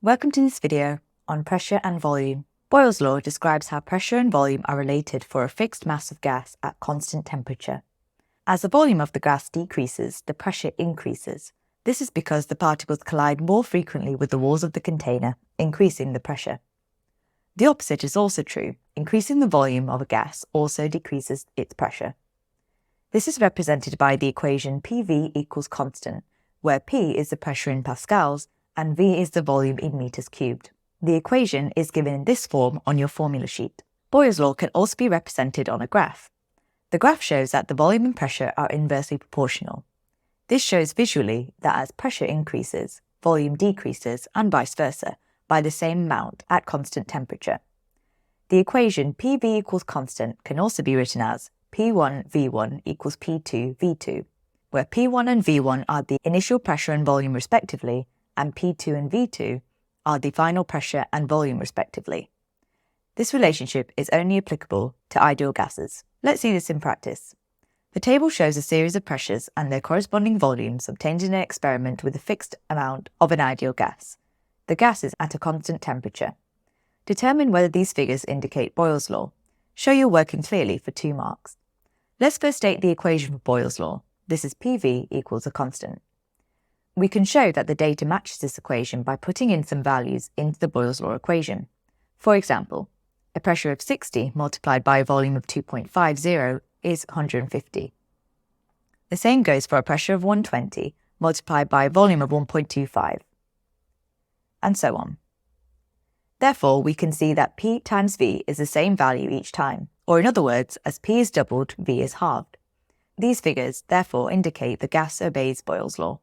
Welcome to this video on pressure and volume. Boyle's law describes how pressure and volume are related for a fixed mass of gas at constant temperature. As the volume of the gas decreases, the pressure increases. This is because the particles collide more frequently with the walls of the container, increasing the pressure. The opposite is also true. Increasing the volume of a gas also decreases its pressure. This is represented by the equation PV equals constant, where P is the pressure in pascals and V is the volume in meters cubed. The equation is given in this form on your formula sheet. Boyle's law can also be represented on a graph. The graph shows that the volume and pressure are inversely proportional. This shows visually that as pressure increases, volume decreases, and vice versa, by the same amount at constant temperature. The equation PV equals constant can also be written as p₁V₁ equals p₂V₂, where p1 and v1 are the initial pressure and volume respectively, and p2 and v2 are the final pressure and volume respectively. This relationship is only applicable to ideal gases. Let's see this in practice. The table shows a series of pressures and their corresponding volumes obtained in an experiment with a fixed amount of an ideal gas. The gas is at a constant temperature. Determine whether these figures indicate Boyle's law. Show you're working clearly for 2 marks. Let's first state the equation for Boyle's law. This is PV equals a constant. We can show that the data matches this equation by putting in some values into the Boyle's law equation. For example, a pressure of 60 multiplied by a volume of 2.50 is 150. The same goes for a pressure of 120 multiplied by a volume of 1.25, and so on. Therefore, we can see that P times V is the same value each time, or in other words, as P is doubled, V is halved. These figures therefore indicate the gas obeys Boyle's law.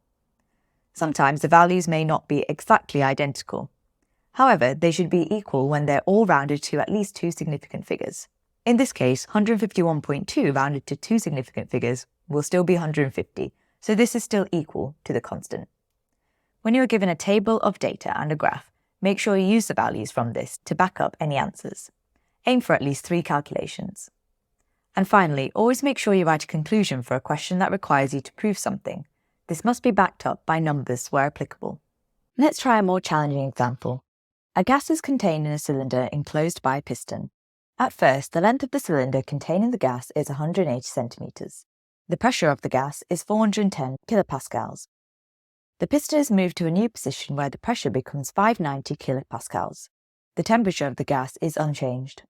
Sometimes the values may not be exactly identical. However, they should be equal when they're all rounded to at least 2 significant figures. In this case, 151.2 rounded to 2 significant figures will still be 150, so this is still equal to the constant. When you are given a table of data and a graph, make sure you use the values from this to back up any answers. Aim for at least 3 calculations. And finally, always make sure you write a conclusion for a question that requires you to prove something. This must be backed up by numbers where applicable. Let's try a more challenging example. A gas is contained in a cylinder enclosed by a piston. At first, the length of the cylinder containing the gas is 180 centimeters. The pressure of the gas is 410 kilopascals. The piston is moved to a new position where the pressure becomes 590 kilopascals. The temperature of the gas is unchanged.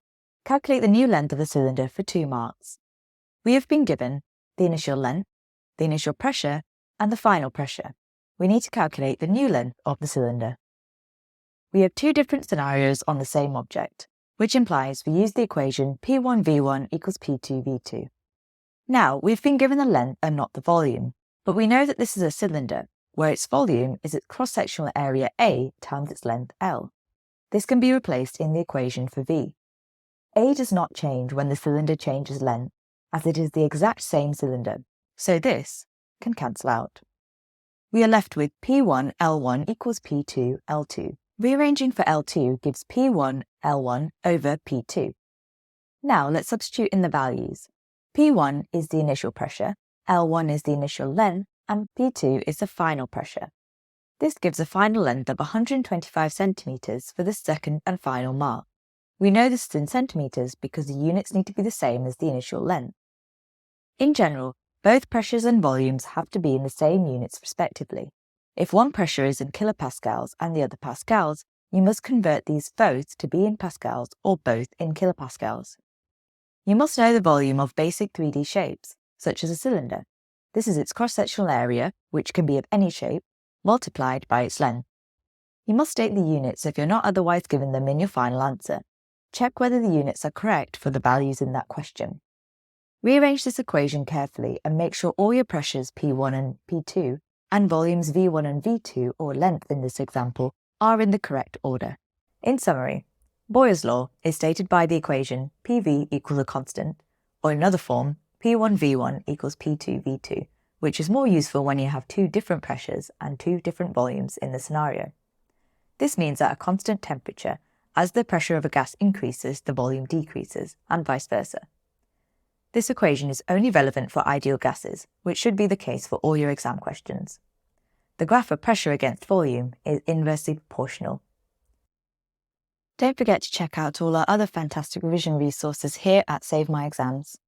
Calculate the new length of the cylinder for 2 marks. We have been given the initial length, the initial pressure, and the final pressure. We need to calculate the new length of the cylinder. We have 2 different scenarios on the same object, which implies we use the equation p₁V₁ equals p₂V₂. Now, we've been given the length and not the volume, but we know that this is a cylinder, where its volume is its cross-sectional area A times its length L. This can be replaced in the equation for V. A does not change when the cylinder changes length, as it is the exact same cylinder, so this can cancel out. We are left with p1L1 equals p2L2. Rearranging for L2 gives p1L1 over p2. Now let's substitute in the values. P1 is the initial pressure, L1 is the initial length, and p2 is the final pressure. This gives a final length of 125 centimeters for the second and final mark. We know this is in centimeters because the units need to be the same as the initial length. In general, both pressures and volumes have to be in the same units respectively. If one pressure is in kilopascals and the other pascals, you must convert these both to be in pascals or both in kilopascals. You must know the volume of basic 3D shapes, such as a cylinder. This is its cross-sectional area, which can be of any shape, multiplied by its length. You must state the units if you're not otherwise given them in your final answer. Check whether the units are correct for the values in that question. Rearrange this equation carefully and make sure all your pressures P1 and P2 and volumes V1 and V2, or length in this example, are in the correct order. In summary, Boyle's law is stated by the equation PV equals a constant, or in another form, p₁V₁ equals p₂V₂, which is more useful when you have 2 different pressures and 2 different volumes in the scenario. This means that at a constant temperature, as the pressure of a gas increases, the volume decreases, and vice versa. This equation is only relevant for ideal gases, which should be the case for all your exam questions. The graph of pressure against volume is inversely proportional. Don't forget to check out all our other fantastic revision resources here at Save My Exams.